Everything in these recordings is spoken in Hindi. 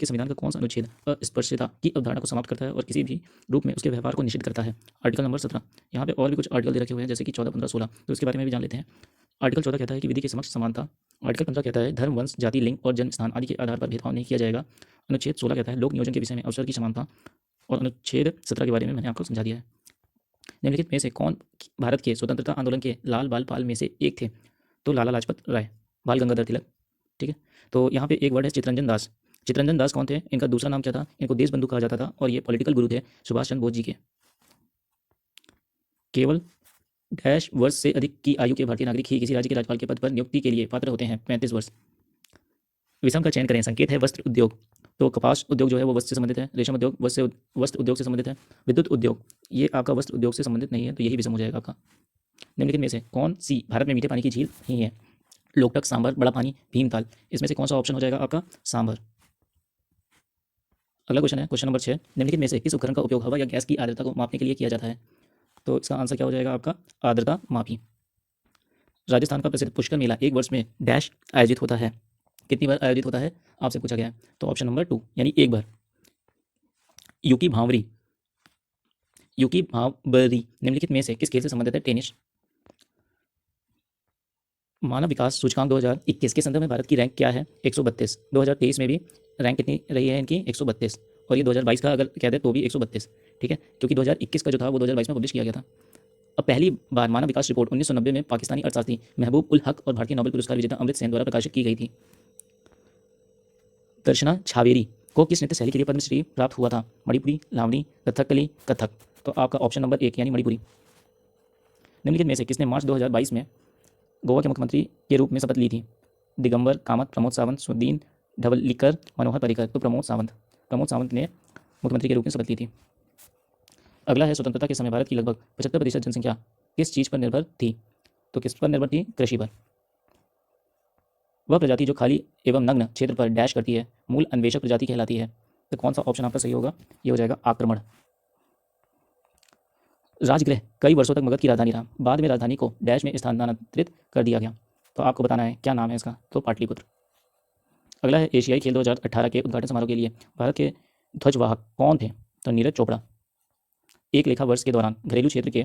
के संविधान का कौन सा अनुच्छेद अस्पृश्यता की अवधारणा को समाप्त करता है और किसी भी रूप में उसके व्यवहार को निषिद्ध करता है? Article number 17। यहाँ पे और भी कुछ आर्टिकल दे रखे हुए हैं जैसे कि 14, 15, 16, तो इसके बारे में भी जान लेते हैं। आर्टिकल 14 कहता है कि विधि के समक्ष समानता। आर्टिकल 15 कहता है धर्म, वंश, जाति, लिंग और जन्म स्थान आदि के आधार पर भेदभाव नहीं किया जाएगा। अनुच्छेद 16 कहता है लोक नियोजन के विषय में अवसर की समानता। और अनुच्छेद 17 के बारे में मैंने आपको समझा दिया है। निम्नलिखित में से कौन भारत के स्वतंत्रता आंदोलन के लाल बाल पाल में से एक थे? तो लाला लाजपत राय, बाल गंगाधर तिलक। ठीक है, तो यहाँ पे एक वर्ड है चितरंजन दास। चितरंजन दास कौन थे? इनका दूसरा नाम क्या था? इनको देश बंधु कहा जाता था और ये पॉलिटिकल गुरु थे सुभाष चंद्र बोस जी के। केवल डैश वर्ष से अधिक की आयु के भारतीय नागरिक ही किसी राज्य के राज्यपाल के पद पर नियुक्ति के लिए पात्र होते हैं। 35 वर्ष। विषम का चयन करें। संकेत है वस्त्र उद्योग, तो कपास उद्योग जो है वो वस्त्र से संबंधित है। रेशम उद्योग वस्त्र उद्योग से संबंधित है। विद्युत उद्योग ये आपका वस्त्र उद्योग से संबंधित नहीं है, तो यही विषम हो जाएगा आपका। निम्नलिखित में से कौन सी भारत में मीठे पानी की झील नहीं है? लोकटक, सांभर, बड़ा पानी, भीमताल। इसमें से कौन सा ऑप्शन हो जाएगा आपका? सांभर। अगला क्वेश्चन है क्वेश्चन नंबर 6। निम्नलिखित में से किस उपकरण का उपयोग हवा या गैस की आर्द्रता को मापने के लिए किया जाता है? तो इसका आंसर क्या हो जाएगा आपका? आर्द्रता मापी। राजस्थान का प्रसिद्ध पुष्कर मेला एक वर्ष में डैश आयोजित होता है? कितनी बार आयोजित होता है आपसे पूछा गया है, तो ऑप्शन नंबर 2 यानी एक बार। यूकी भांवरी, यूकी भांवरी निम्नलिखित में से किस खेल से संबंधित है? टेनिस। मानव विकास सूचकांक 2021 के संदर्भ में भारत की रैंक क्या है? 132। 2023 में भी रैंक कितनी रही है इनकी? 132। और ये 2022 का अगर कह दे तो भी 132। ठीक है, क्योंकि 2021 का जो था वो 2022 में पब्लिश किया गया था। अब पहली बार मानव विकास रिपोर्ट 1990 में पाकिस्तानी अर्थशास्त्री महबूब उल हक और भारतीय नोबेल पुरस्कार विजेता अमृत सेन द्वारा प्रकाशित की गई थी। दर्शना छावेरी को किस नृत्य शैली के लिए पद्मश्री प्राप्त हुआ था? मणिपुरी, लावणी, कथकली, कथक। तो आपका ऑप्शन नंबर 1 यानी मणिपुरी। निम्नलिखित में से किसने मार्च 2022 में गोवा के मुख्यमंत्री के रूप में शपथ ली थी? दिगंबर कामत, प्रमोद सावंत, सुदीन ढवलीकर, मनोहर पर्रिकर। तो प्रमोद सावंत ने मुख्यमंत्री के रूप में शपथ ली थी। अगला है स्वतंत्रता के समय भारत की लगभग 75% जनसंख्या किस चीज़ पर निर्भर थी? तो किस पर निर्भर थी? कृषि पर। वह प्रजाति जो खाली एवं नग्न क्षेत्र पर डैश करती है मूल अन्वेषक प्रजाति कहलाती है। तो कौन सा ऑप्शन आपका सही होगा? ये हो जाएगा आक्रमण। राजगृह कई वर्षों तक मगध की राजधानी रहा, बाद में राजधानी को डैश में स्थानांतरित कर दिया गया। तो आपको बताना है क्या नाम है इसका? तो पाटलिपुत्र। अगला है एशियाई खेल 2018 के उद्घाटन समारोह के लिए भारत के ध्वजवाहक कौन थे? तो नीरज चोपड़ा। एक लेखा वर्ष के दौरान घरेलू क्षेत्र के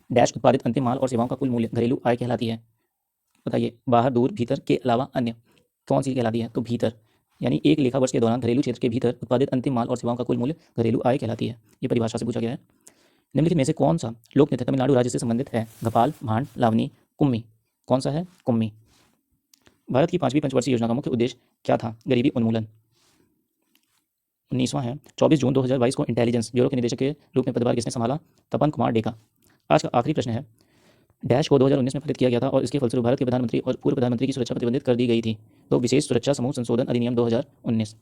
डैश उत्पादित अंतिम माल और सेवाओं का कुल मूल्य घरेलू आय कहलाती है। बताइए, बाहर, दूर, भीतर के अलावा अन्य कौन सी कहलाती है? तो भीतर। यानी एक लेखा वर्ष के दौरान घरेलू क्षेत्र के भीतर उत्पादित अंतिम माल और सेवाओं का कुल मूल्य घरेलू आय कहलाती है। ये परिभाषा से पूछा गया है। निम्नलिखित में से कौन सा लोक नृत्य तमिलनाडु राज्य से संबंधित है? घपाल, भांड, लावनी, कुम्मी। कौन सा है? कुम्मी। भारत की 5वीं पंचवर्षीय योजना का मुख्य उद्देश्य क्या था? गरीबी उन्मूलन। 19वां है 24 जून 2022 को इंटेलिजेंस ब्यूरो के निदेशक के रूप में पदभार किसने संभाला? तपन कुमार डेका। आज का आखिरी प्रश्न है डैश को 2019 में पारित किया गया था और इसके फलस्वरूप भारत के प्रधानमंत्री और पूर्व प्रधानमंत्री की सुरक्षा प्रतिबंधित कर दी गई थी। तो विशेष सुरक्षा समूह संशोधन अधिनियम 2019।